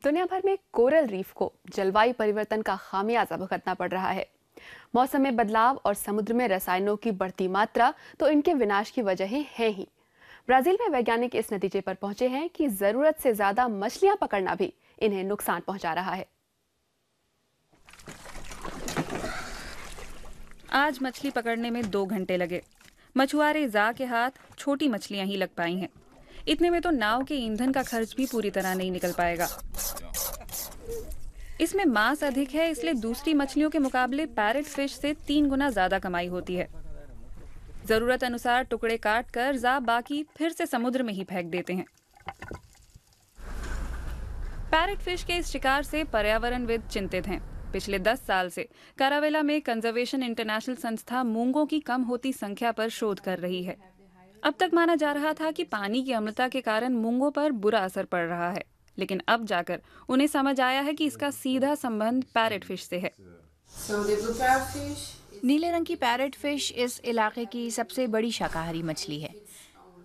दुनिया भर में कोरल रीफ को जलवायु परिवर्तन का खामियाजा भुगतना पड़ रहा है। मौसम में बदलाव और समुद्र में रसायनों की बढ़ती मात्रा तो इनके विनाश की वजह है ही। ब्राजील में वैज्ञानिक इस नतीजे पर पहुंचे हैं कि जरूरत से ज्यादा मछलियां पकड़ना भी इन्हें नुकसान पहुंचा रहा है। आज मछली पकड़ने में 2 घंटे लगे। मछुआरे जा के हाथ छोटी मछलियां ही लग पाई हैं। इतने में तो नाव के ईंधन का खर्च भी पूरी तरह नहीं निकल पाएगा। इसमें मांस अधिक है, इसलिए दूसरी मछलियों के मुकाबले पैरेट फिश से 3 गुना ज्यादा कमाई होती है। जरूरत अनुसार टुकड़े काट कर जा बाकी फिर से समुद्र में ही फेंक देते हैं। पैरेट फिश के इस शिकार से पर्यावरणविद चिंतित हैं। पिछले 10 साल से कारावेला में कंजर्वेशन इंटरनेशनल संस्था मूंगों की कम होती संख्या पर शोध कर रही है। अब तक माना जा रहा था कि पानी की अम्लता के कारण मूंगों पर बुरा असर पड़ रहा है, लेकिन अब जाकर उन्हें समझ आया है कि इसका सीधा संबंध पैरेट फिश से है। नीले रंग की पैरेट फिश इस इलाके की सबसे बड़ी शाकाहारी मछली है।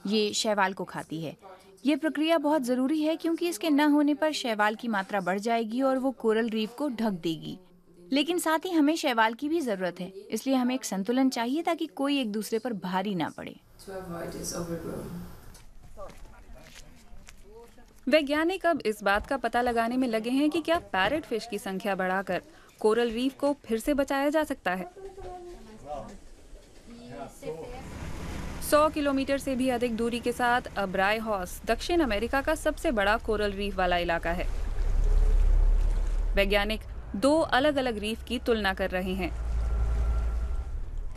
ये शैवाल को खाती है। ये प्रक्रिया बहुत ज़रूरी है क्योंकि इसके न होने पर शैवाल की मात्रा बढ़ जाएगी और वो कोरल रीफ को ढक देगी। लेकिन साथ ही हमें शैवाल की भी ज़रूरत है, इसलिए हमें एक संतुलन चाहिए ताकि कोई एक दूसरे पर भारी ना पड़े। वैज्ञानिक अब इस बात का पता लगाने में लगे हैं कि क्या पैरेट फिश की संख्या बढ़ाकर कोरल रीफ को फिर से बचाया जा सकता है। 100 किलोमीटर से भी अधिक दूरी के साथ अब्रायहॉस दक्षिण अमेरिका का सबसे बड़ा कोरल रीफ वाला इलाका है। वैज्ञानिक 2 अलग अलग रीफ की तुलना कर रहे हैं।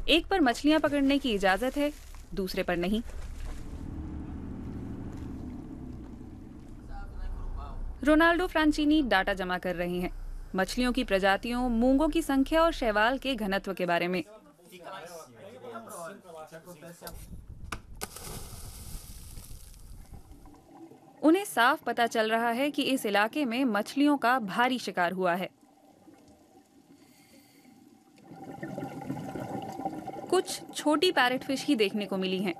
एक पर मछलियां पकड़ने की इजाजत है, दूसरे पर नहीं। रोनाल्डो फ्रांचीनी डाटा जमा कर रहे हैं मछलियों की प्रजातियों, मूंगों की संख्या और शैवाल के घनत्व के बारे में। उन्हें साफ पता चल रहा है कि इस इलाके में मछलियों का भारी शिकार हुआ है। कुछ छोटी पैरेट फिश ही देखने को मिली हैं।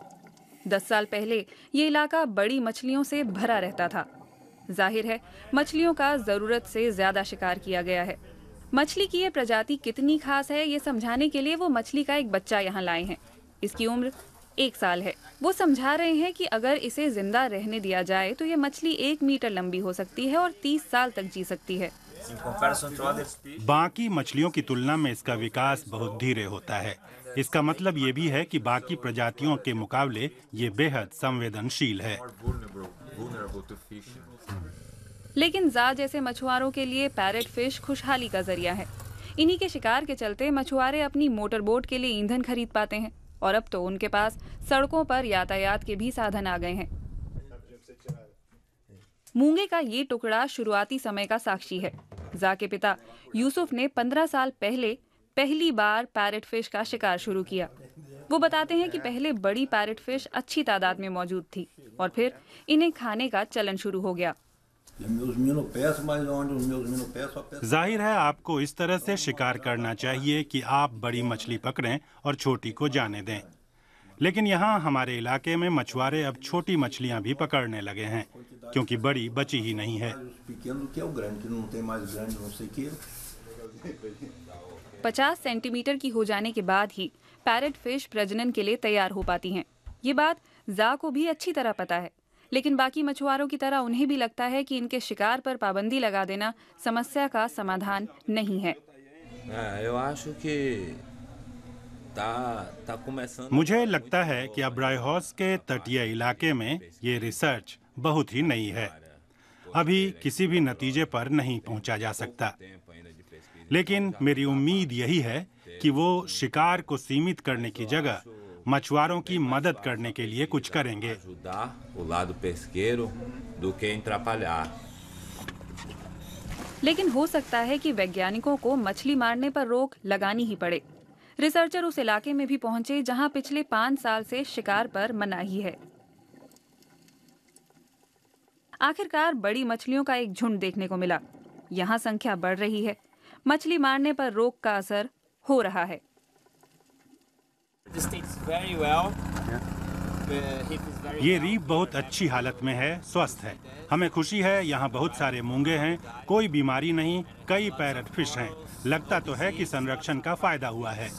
10 साल पहले ये इलाका बड़ी मछलियों से भरा रहता था। जाहिर है मछलियों का जरूरत से ज्यादा शिकार किया गया है। मछली की ये प्रजाति कितनी खास है, ये समझाने के लिए वो मछली का एक बच्चा यहाँ लाए हैं। इसकी उम्र 1 साल है। वो समझा रहे हैं कि अगर इसे जिंदा रहने दिया जाए तो ये मछली 1 मीटर लंबी हो सकती है और 30 साल तक जी सकती है। बाकी मछलियों की तुलना में इसका विकास बहुत धीरे होता है। इसका मतलब ये भी है कि बाकी प्रजातियों के मुकाबले ये बेहद संवेदनशील है। लेकिन जा जैसे मछुआरों के लिए पैरेट फिश खुशहाली का जरिया है। इन्हीं के शिकार के चलते मछुआरे अपनी मोटर बोट के लिए ईंधन खरीद पाते हैं और अब तो उनके पास सड़कों पर यातायात के भी साधन आ गए हैं। मूंगे का ये टुकड़ा शुरुआती समय का साक्षी है। जा के पिता यूसुफ ने 15 साल पहले पहली बार पैरेट फिश का शिकार शुरू किया। वो बताते हैं कि पहले बड़ी पैरेट फिश अच्छी तादाद में मौजूद थी और फिर इन्हें खाने का चलन शुरू हो गया। जाहिर है आपको इस तरह से शिकार करना चाहिए कि आप बड़ी मछली पकड़ें और छोटी को जाने दें। लेकिन यहाँ हमारे इलाके में मछुआरे अब छोटी मछलियाँ भी पकड़ने लगे हैं क्योंकि बड़ी बची ही नहीं है। 50 सेंटीमीटर की हो जाने के बाद ही पैरेट फिश प्रजनन के लिए तैयार हो पाती हैं। ये बात जा को भी अच्छी तरह पता है, लेकिन बाकी मछुआरों की तरह उन्हें भी लगता है कि इनके शिकार पर पाबंदी लगा देना समस्या का समाधान नहीं है। मुझे लगता है कि अब्रायहॉस के तटीय इलाके में ये रिसर्च बहुत ही नई है। अभी किसी भी नतीजे पर नहीं पहुंचा जा सकता, लेकिन मेरी उम्मीद यही है कि वो शिकार को सीमित करने की जगह मछुआरों की मदद करने के लिए कुछ करेंगे। लेकिन हो सकता है कि वैज्ञानिकों को मछली मारने पर रोक लगानी ही पड़े। रिसर्चर उस इलाके में भी पहुंचे जहां पिछले 5 साल से शिकार पर मनाही है। आखिरकार बड़ी मछलियों का एक झुंड देखने को मिला। यहाँ संख्या बढ़ रही है। मछली मारने पर रोक का असर हो रहा है। ये रीफ बहुत अच्छी हालत में है, स्वस्थ है। हमें खुशी है, यहाँ बहुत सारे मूंगे हैं, कोई बीमारी नहीं, कई पैरट फिश हैं। लगता तो है कि संरक्षण का फायदा हुआ है।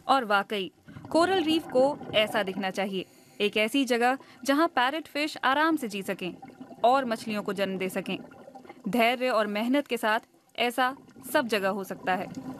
और वाकई कोरल रीफ को ऐसा दिखना चाहिए, एक ऐसी जगह जहां पैरट फिश आराम से जी सकें और मछलियों को जन्म दे सकें। धैर्य और मेहनत के साथ ऐसा सब जगह हो सकता है।